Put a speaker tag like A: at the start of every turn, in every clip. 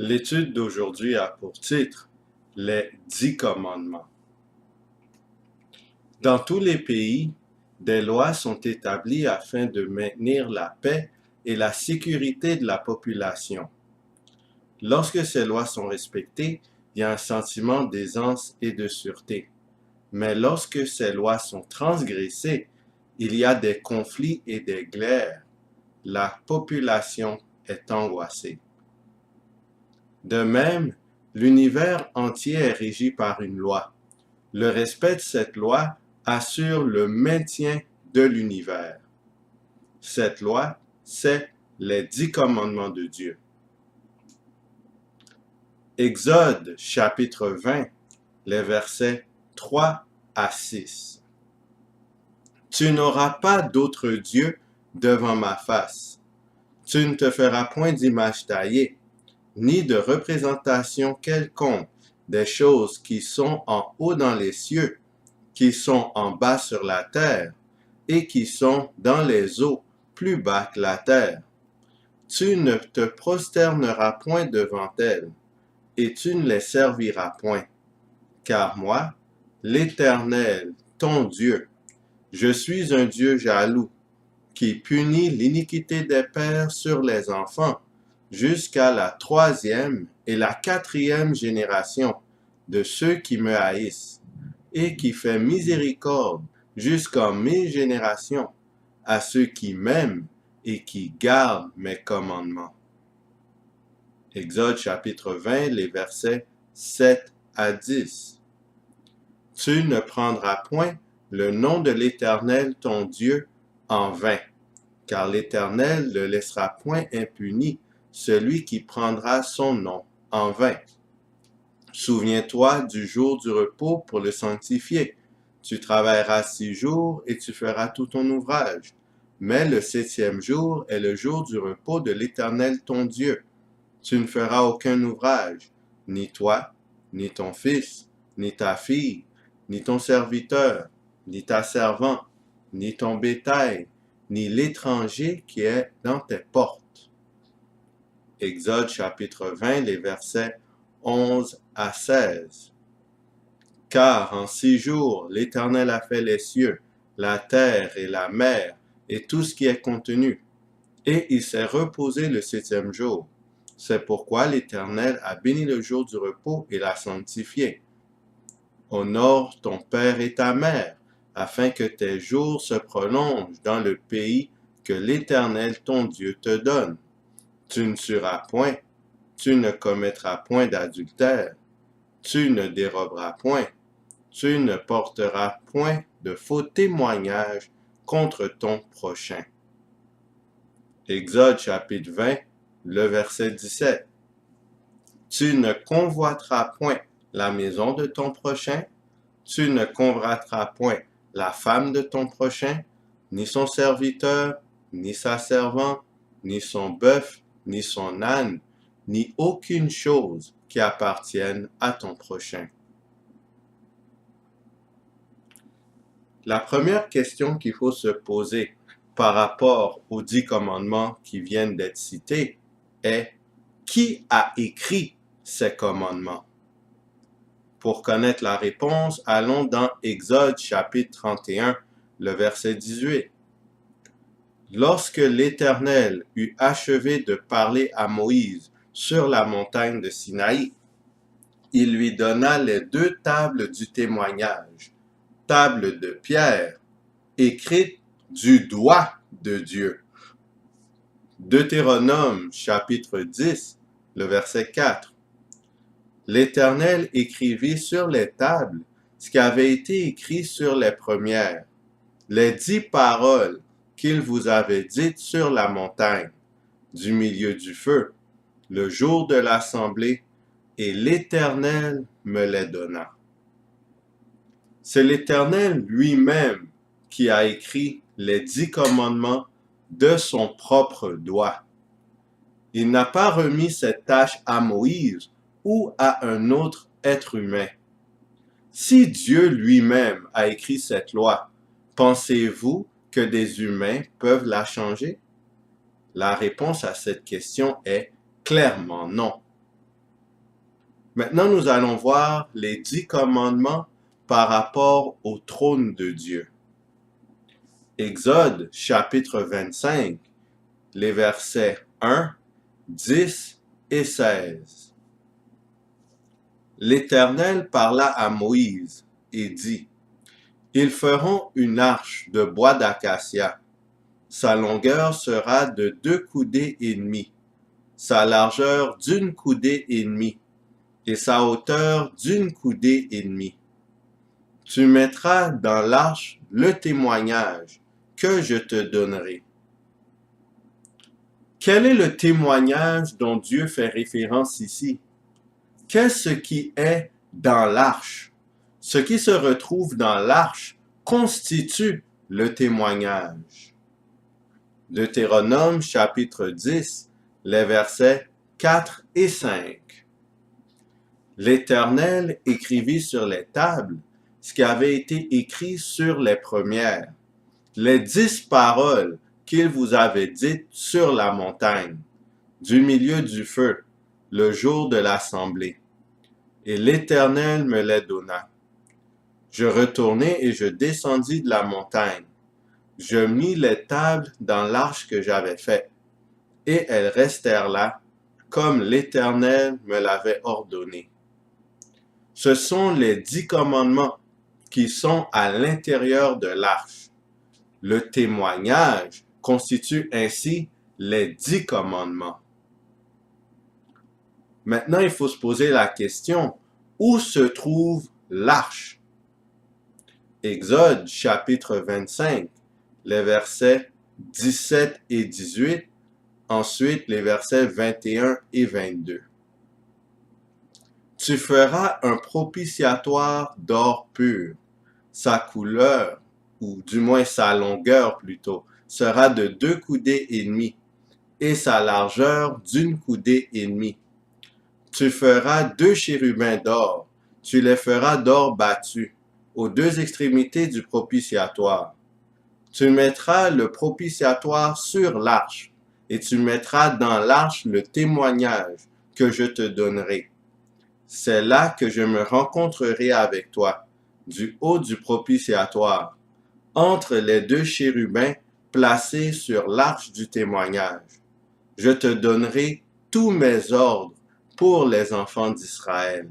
A: L'étude d'aujourd'hui a pour titre « Les 10 commandements ». Dans tous les pays, des lois sont établies afin de maintenir la paix et la sécurité de la population. Lorsque ces lois sont respectées, il y a un sentiment d'aisance et de sûreté. Mais lorsque ces lois sont transgressées, il y a des conflits et des guerres. La population est angoissée. De même, l'univers entier est régi par une loi. Le respect de cette loi assure le maintien de l'univers. Cette loi, c'est les 10 commandements de Dieu. Exode chapitre 20, les versets 3 à 6. Tu n'auras pas d'autre Dieu devant ma face. Tu ne te feras point d'image taillée, ni de représentation quelconque des choses qui sont en haut dans les cieux, qui sont en bas sur la terre, et qui sont dans les eaux plus bas que la terre. Tu ne te prosterneras point devant elles, et tu ne les serviras point. Car moi, l'Éternel, ton Dieu, je suis un Dieu jaloux, qui punit l'iniquité des pères sur les enfants, jusqu'à la 3e et la 4e génération de ceux qui me haïssent, et qui fait miséricorde jusqu'en 1000 générations à ceux qui m'aiment et qui gardent mes commandements. Exode chapitre 20, les versets 7 à 10. Tu ne prendras point le nom de l'Éternel ton Dieu en vain, car l'Éternel ne laissera point impuni celui qui prendra son nom en vain. Souviens-toi du jour du repos pour le sanctifier. Tu travailleras 6 jours et tu feras tout ton ouvrage. Mais le 7e jour est le jour du repos de l'Éternel ton Dieu. Tu ne feras aucun ouvrage, ni toi, ni ton fils, ni ta fille, ni ton serviteur, ni ta servante, ni ton bétail, ni l'étranger qui est dans tes portes. Exode chapitre 20, les versets 11 à 16. Car en 6 jours, l'Éternel a fait les cieux, la terre et la mer, et tout ce qui est contenu. Et il s'est reposé le 7e jour. C'est pourquoi l'Éternel a béni le jour du repos et l'a sanctifié. Honore ton père et ta mère, afin que tes jours se prolongent dans le pays que l'Éternel ton Dieu te donne. Tu ne tueras point, tu ne commettras point d'adultère, tu ne déroberas point, tu ne porteras point de faux témoignages contre ton prochain. Exode chapitre 20, le verset 17. Tu ne convoiteras point la maison de ton prochain, tu ne convoiteras point la femme de ton prochain, ni son serviteur, ni sa servante, ni son bœuf, ni son âne, ni aucune chose qui appartienne à ton prochain. La première question qu'il faut se poser par rapport aux 10 commandements qui viennent d'être cités est: qui a écrit ces commandements? Pour connaître la réponse, allons dans Exode chapitre 31, le verset 18. Lorsque l'Éternel eut achevé de parler à Moïse sur la montagne de Sinaï, il lui donna les 2 tables du témoignage, tables de pierre, écrites du doigt de Dieu. Deutéronome chapitre 10, le verset 4. L'Éternel écrivit sur les tables ce qui avait été écrit sur les premières, les 10 paroles qu'il vous avait dites sur la montagne, du milieu du feu, le jour de l'assemblée, et l'Éternel me les donna. C'est l'Éternel lui-même qui a écrit les 10 commandements de son propre doigt. Il n'a pas remis cette tâche à Moïse ou à un autre être humain. Si Dieu lui-même a écrit cette loi, pensez-vous que des humains peuvent la changer? La réponse à cette question est clairement non. Maintenant, nous allons voir les 10 commandements par rapport au trône de Dieu. Exode chapitre 25, les versets 1, 10 et 16. L'Éternel parla à Moïse et dit, « Ils feront une arche de bois d'acacia. Sa longueur sera de 2 coudées et demie, sa largeur d'1 coudée et demie, et sa hauteur d'1 coudée et demie. Tu mettras dans l'arche le témoignage que je te donnerai. » Quel est le témoignage dont Dieu fait référence ici? Qu'est-ce qui est dans l'arche? Ce qui se retrouve dans l'arche constitue le témoignage. Deutéronome chapitre 10, les versets 4 et 5. L'Éternel écrivit sur les tables ce qui avait été écrit sur les premières, les 10 paroles qu'il vous avait dites sur la montagne, du milieu du feu, le jour de l'assemblée. Et l'Éternel me les donna. Je retournai et je descendis de la montagne. Je mis les tables dans l'arche que j'avais faite, et elles restèrent là, comme l'Éternel me l'avait ordonné. Ce sont les 10 commandements qui sont à l'intérieur de l'arche. Le témoignage constitue ainsi les 10 commandements. Maintenant, il faut se poser la question, où se trouve l'arche? Exode chapitre 25, les versets 17 et 18, ensuite les versets 21 et 22. Tu feras un propitiatoire d'or pur. Sa couleur, ou du moins sa longueur plutôt, sera de 2 coudées et demie, et sa largeur d'1 coudée et demie. Tu feras 2 chérubins d'or, tu les feras d'or battu, aux 2 extrémités du propitiatoire. Tu mettras le propitiatoire sur l'arche, et tu mettras dans l'arche le témoignage que je te donnerai. C'est là que je me rencontrerai avec toi, du haut du propitiatoire, entre les 2 chérubins placés sur l'arche du témoignage. Je te donnerai tous mes ordres pour les enfants d'Israël.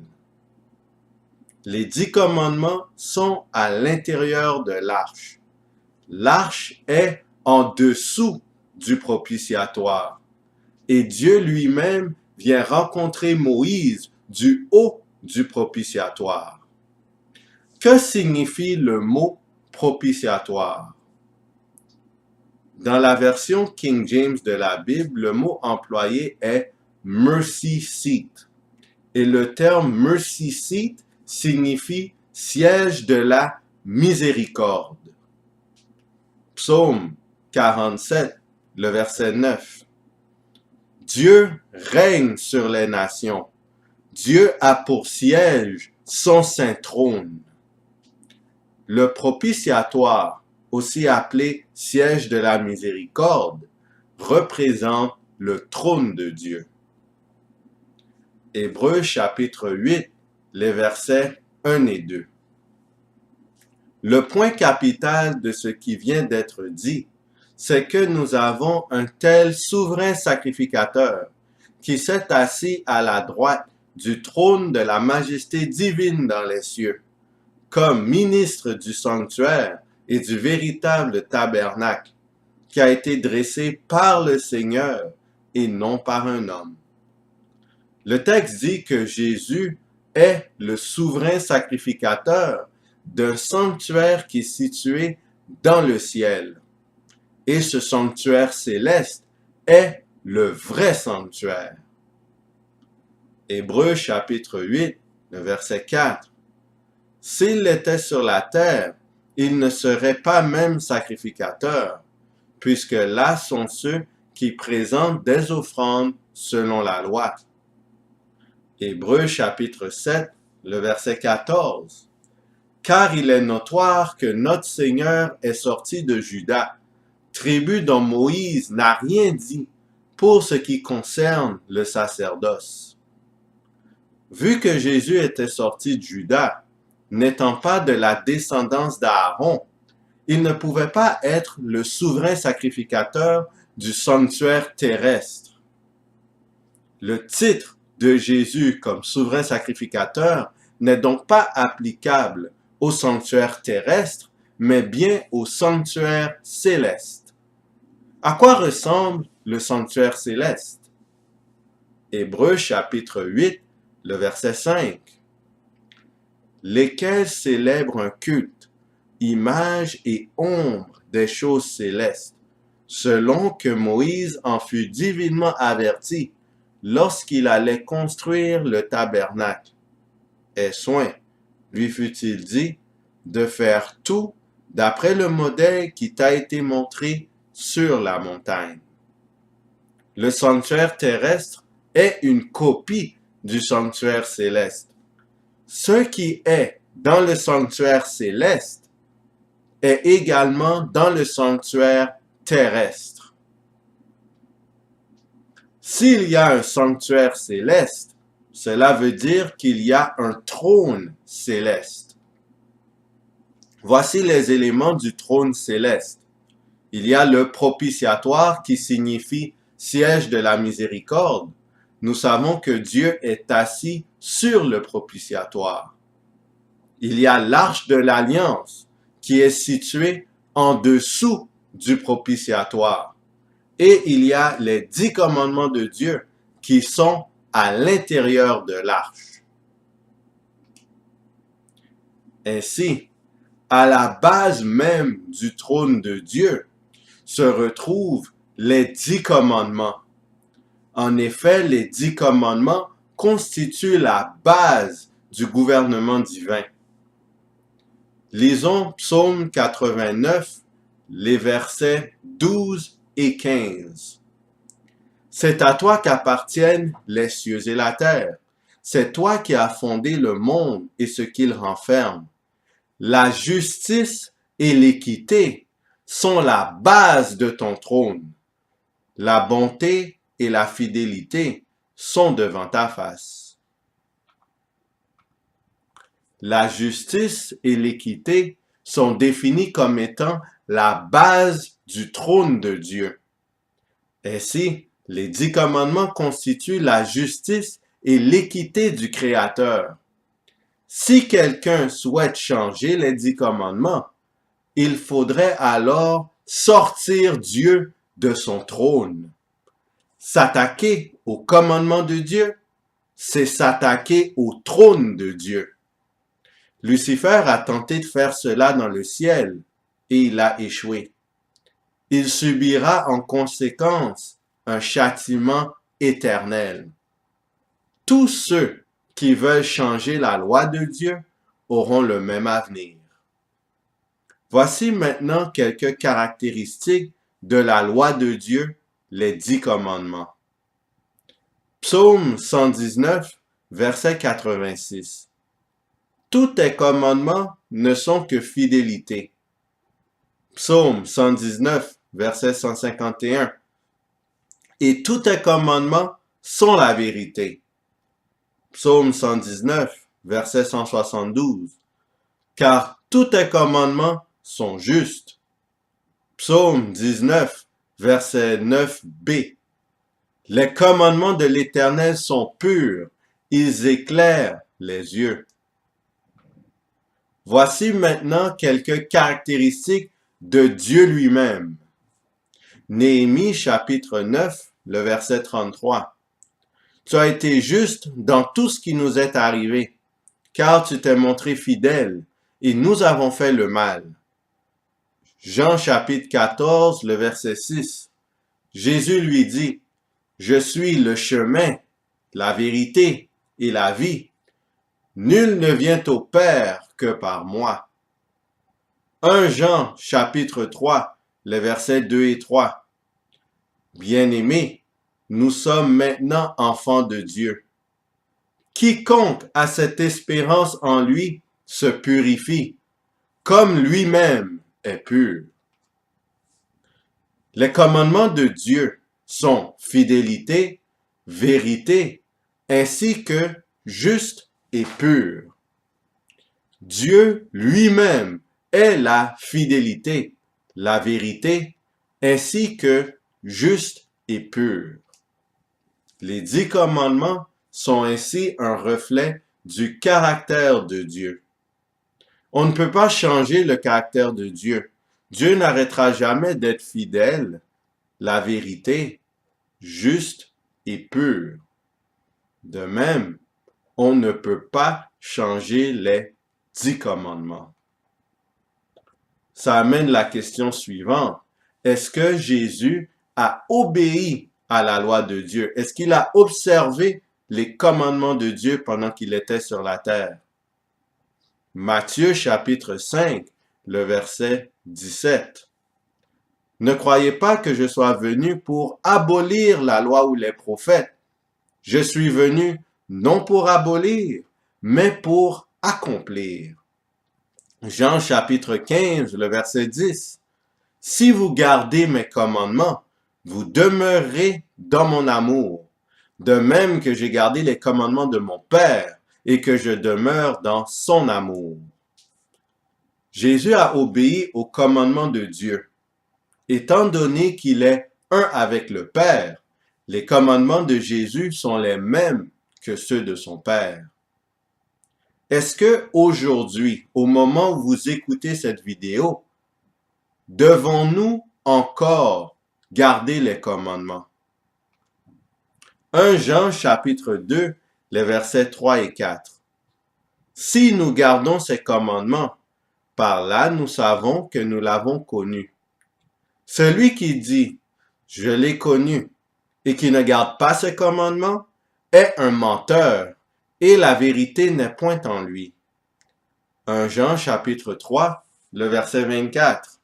A: Les 10 commandements sont à l'intérieur de l'arche. L'arche est en dessous du propitiatoire. Et Dieu lui-même vient rencontrer Moïse du haut du propitiatoire. Que signifie le mot propitiatoire? Dans la version King James de la Bible, le mot employé est mercy seat. Et le terme mercy seat signifie siège de la miséricorde. Psaume 47, le verset 9. Dieu règne sur les nations. Dieu a pour siège son saint trône. Le propitiatoire, aussi appelé siège de la miséricorde, représente le trône de Dieu. Hébreux chapitre 8, les versets 1 et 2. Le point capital de ce qui vient d'être dit, c'est que nous avons un tel souverain sacrificateur qui s'est assis à la droite du trône de la majesté divine dans les cieux, comme ministre du sanctuaire et du véritable tabernacle, qui a été dressé par le Seigneur et non par un homme. Le texte dit que Jésus est le souverain sacrificateur d'un sanctuaire qui est situé dans le ciel. Et ce sanctuaire céleste est le vrai sanctuaire. Hébreux chapitre 8, le verset 4. S'il était sur la terre, il ne serait pas même sacrificateur, puisque là sont ceux qui présentent des offrandes selon la loi. Hébreux chapitre 7, le verset 14. Car il est notoire que notre Seigneur est sorti de Juda, tribu dont Moïse n'a rien dit pour ce qui concerne le sacerdoce. Vu que Jésus était sorti de Juda, n'étant pas de la descendance d'Aaron, il ne pouvait pas être le souverain sacrificateur du sanctuaire terrestre. Le titre de Jésus comme souverain sacrificateur n'est donc pas applicable au sanctuaire terrestre, mais bien au sanctuaire céleste. À quoi ressemble le sanctuaire céleste? Hébreux chapitre 8, le verset 5. Lesquels célèbrent un culte, image et ombre des choses célestes, selon que Moïse en fut divinement averti lorsqu'il allait construire le tabernacle. Et soin, lui fut-il dit, de faire tout d'après le modèle qui t'a été montré sur la montagne. Le sanctuaire terrestre est une copie du sanctuaire céleste. Ce qui est dans le sanctuaire céleste est également dans le sanctuaire terrestre. S'il y a un sanctuaire céleste, cela veut dire qu'il y a un trône céleste. Voici les éléments du trône céleste. Il y a le propitiatoire qui signifie siège de la miséricorde. Nous savons que Dieu est assis sur le propitiatoire. Il y a l'arche de l'alliance qui est située en dessous du propitiatoire. Et il y a les 10 commandements de Dieu qui sont à l'intérieur de l'arche. Ainsi, à la base même du trône de Dieu se retrouvent les 10 commandements. En effet, les 10 commandements constituent la base du gouvernement divin. Lisons Psaume 89, les versets 12 et 15. C'est à toi qu'appartiennent les cieux et la terre. C'est toi qui as fondé le monde et ce qu'il renferme. La justice et l'équité sont la base de ton trône. La bonté et la fidélité sont devant ta face. La justice et l'équité sont définis comme étant la base du trône de Dieu. Ainsi, les 10 commandements constituent la justice et l'équité du Créateur. Si quelqu'un souhaite changer les 10 commandements, il faudrait alors sortir Dieu de son trône. S'attaquer aux commandements de Dieu, c'est s'attaquer au trône de Dieu. Lucifer a tenté de faire cela dans le ciel et il a échoué. Il subira en conséquence un châtiment éternel. Tous ceux qui veulent changer la loi de Dieu auront le même avenir. Voici maintenant quelques caractéristiques de la loi de Dieu, les 10 commandements. Psaume 119, verset 86. Tous tes commandements ne sont que fidélité. Psaume 119, verset 151. Et tous tes commandements sont la vérité. Psaume 119, verset 172. Car tous tes commandements sont justes. Psaume 19, verset 9b. Les commandements de l'Éternel sont purs, ils éclairent les yeux. Voici maintenant quelques caractéristiques de Dieu lui-même. Néhémie chapitre 9, le verset 33. Tu as été juste dans tout ce qui nous est arrivé, car tu t'es montré fidèle, et nous avons fait le mal. Jean chapitre 14, le verset 6. Jésus lui dit, je suis le chemin, la vérité et la vie. Nul ne vient au Père que par moi. 1 Jean chapitre 3, les versets 2 et 3. Bien-aimés, nous sommes maintenant enfants de Dieu. Quiconque a cette espérance en lui se purifie, comme lui-même est pur. Les commandements de Dieu sont fidélité, vérité, ainsi que juste et pur. Dieu lui-même est la fidélité, la vérité, ainsi que juste et pur. Les 10 commandements sont ainsi un reflet du caractère de Dieu. On ne peut pas changer le caractère de Dieu. Dieu n'arrêtera jamais d'être fidèle, la vérité, juste et pur. De même, on ne peut pas changer les 10 commandements. Ça amène la question suivante. Est-ce que Jésus a obéi à la loi de Dieu? Est-ce qu'il a observé les commandements de Dieu pendant qu'il était sur la terre? Matthieu chapitre 5, le verset 17. Ne croyez pas que je sois venu pour abolir la loi ou les prophètes. Je suis venu non pour abolir, mais pour accomplir. Jean chapitre 15, le verset 10. Si vous gardez mes commandements, vous demeurerez dans mon amour, de même que j'ai gardé les commandements de mon Père et que je demeure dans son amour. Jésus a obéi aux commandements de Dieu. Étant donné qu'il est un avec le Père, les commandements de Jésus sont les mêmes que ceux de son Père. Est-ce que aujourd'hui, au moment où vous écoutez cette vidéo, devons-nous encore garder les commandements? 1 Jean chapitre 2, les versets 3 et 4. Si nous gardons ces commandements, par là nous savons que nous l'avons connu. Celui qui dit « Je l'ai connu » et qui ne garde pas ses commandements est un menteur et la vérité n'est point en lui. 1 Jean chapitre 3, le verset 24.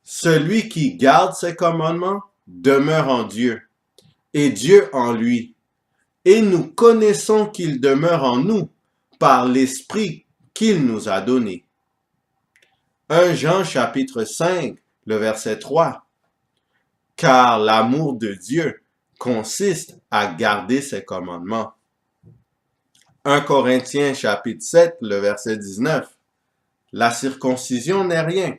A: Celui qui garde ses commandements demeure en Dieu, et Dieu en lui. Et nous connaissons qu'il demeure en nous par l'Esprit qu'il nous a donné. 1 Jean chapitre 5, le verset 3. Car l'amour de Dieu consiste à garder ses commandements. 1 Corinthiens chapitre 7, le verset 19. La circoncision n'est rien,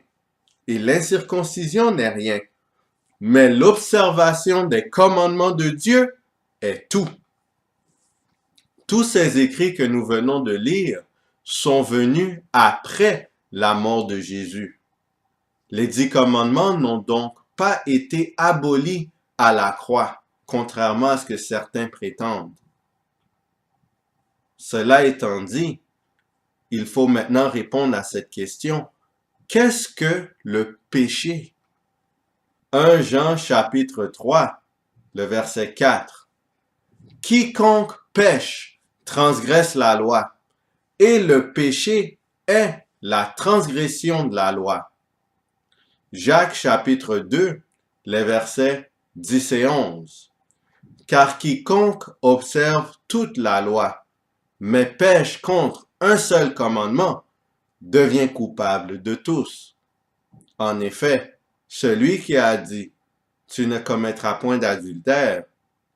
A: et l'incirconcision n'est rien, mais l'observation des commandements de Dieu est tout. Tous ces écrits que nous venons de lire sont venus après la mort de Jésus. Les 10 commandements n'ont donc pas été abolis à la croix, contrairement à ce que certains prétendent. Cela étant dit, il faut maintenant répondre à cette question. Qu'est-ce que le péché? 1 Jean chapitre 3, le verset 4. Quiconque pêche transgresse la loi, et le péché est la transgression de la loi. Jacques chapitre 2, les versets 10 et 11. Car quiconque observe toute la loi, mais pêche contre un seul commandement, devient coupable de tous. En effet, celui qui a dit « Tu ne commettras point d'adultère »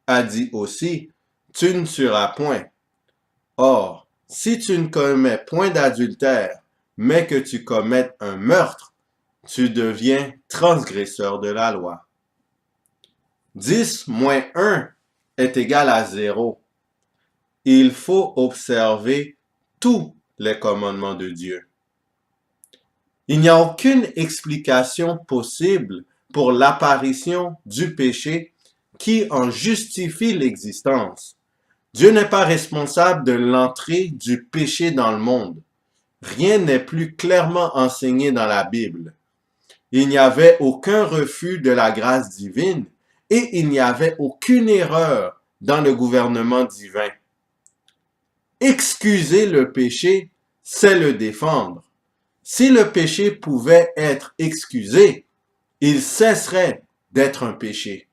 A: a dit aussi « Tu ne tueras point ». Or, si tu ne commets point d'adultère, mais que tu commettes un meurtre, tu deviens transgresseur de la loi. 10 moins 1 est égal à 0. Il faut observer tous les commandements de Dieu. Il n'y a aucune explication possible pour l'apparition du péché qui en justifie l'existence. Dieu n'est pas responsable de l'entrée du péché dans le monde. Rien n'est plus clairement enseigné dans la Bible. Il n'y avait aucun refus de la grâce divine et il n'y avait aucune erreur dans le gouvernement divin. Excuser le péché, c'est le défendre. Si le péché pouvait être excusé, il cesserait d'être un péché.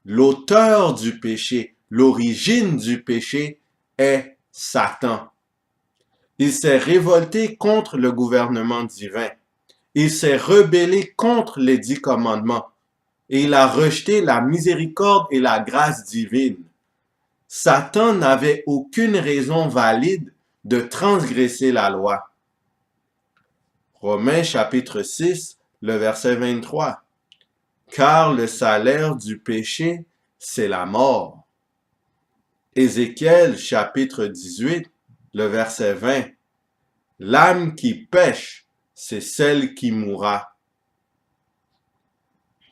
A: L'auteur du péché, l'origine du péché est Satan. Il s'est révolté contre le gouvernement divin. Il s'est rebellé contre les 10 commandements et il a rejeté la miséricorde et la grâce divine. Satan n'avait aucune raison valide de transgresser la loi. Romains chapitre 6, le verset 23. Car le salaire du péché, c'est la mort. Ézéchiel chapitre 18, le verset 20. L'âme qui pêche, c'est celle qui mourra.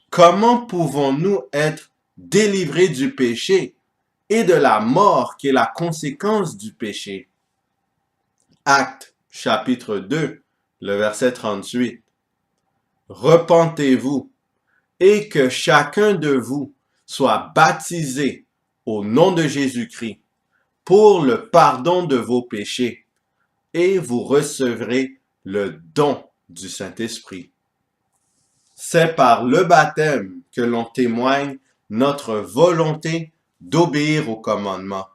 A: Comment pouvons-nous être délivrés du péché et de la mort qui est la conséquence du péché? Actes chapitre 2, le verset 38. Repentez-vous et que chacun de vous soit baptisé au nom de Jésus-Christ pour le pardon de vos péchés et vous recevrez le don du Saint-Esprit. C'est par le baptême que l'on témoigne notre volonté d'obéir au commandement.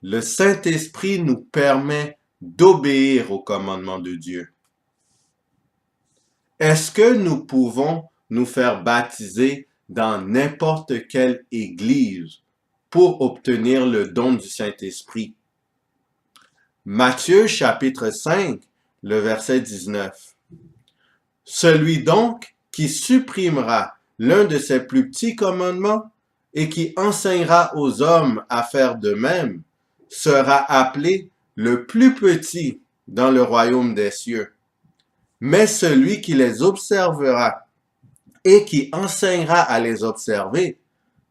A: Le Saint-Esprit nous permet d'obéir au commandement de Dieu. Est-ce que nous pouvons nous faire baptiser dans n'importe quelle église pour obtenir le don du Saint-Esprit? Matthieu chapitre 5, le verset 19. Celui donc qui supprimera l'un de ses plus petits commandements et qui enseignera aux hommes à faire de même sera appelé le plus petit dans le royaume des cieux. Mais celui qui les observera et qui enseignera à les observer,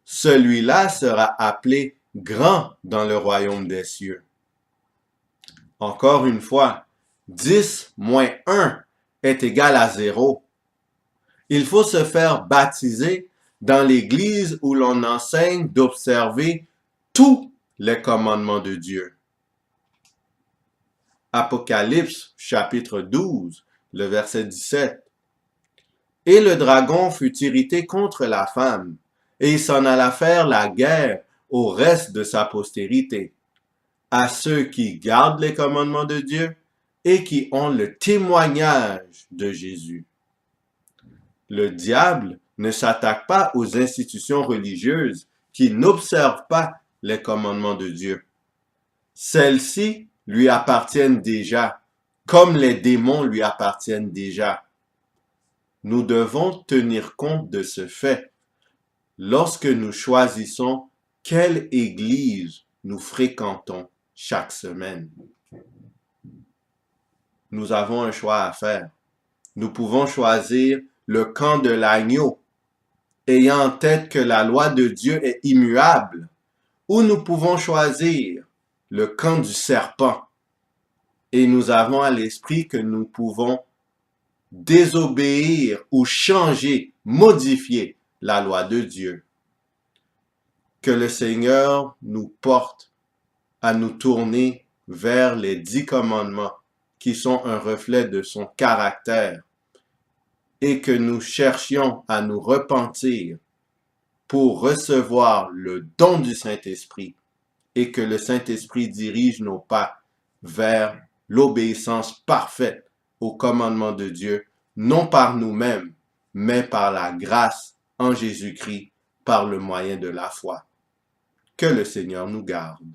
A: celui-là sera appelé grand dans le royaume des cieux. Encore une fois, 10 moins 1 est égal à 0. Il faut se faire baptiser dans l'église où l'on enseigne d'observer tous les commandements de Dieu. Apocalypse chapitre 12, le verset 17. Et le dragon fut irrité contre la femme, et il s'en alla faire la guerre au reste de sa postérité, à ceux qui gardent les commandements de Dieu et qui ont le témoignage de Jésus. Le diable ne s'attaque pas aux institutions religieuses qui n'observent pas les commandements de Dieu. Celles-ci lui appartiennent déjà, comme les démons lui appartiennent déjà. Nous devons tenir compte de ce fait lorsque nous choisissons quelle église nous fréquentons chaque semaine. Nous avons un choix à faire. Nous pouvons choisir le camp de l'agneau, ayant en tête que la loi de Dieu est immuable, ou nous pouvons choisir le camp du serpent, et nous avons à l'esprit que nous pouvons désobéir ou changer, modifier la loi de Dieu. Que le Seigneur nous porte à nous tourner vers les 10 commandements qui sont un reflet de son caractère et que nous cherchions à nous repentir pour recevoir le don du Saint-Esprit et que le Saint-Esprit dirige nos pas vers l'obéissance parfaite au commandement de Dieu, non par nous-mêmes, mais par la grâce en Jésus-Christ, par le moyen de la foi. Que le Seigneur nous garde.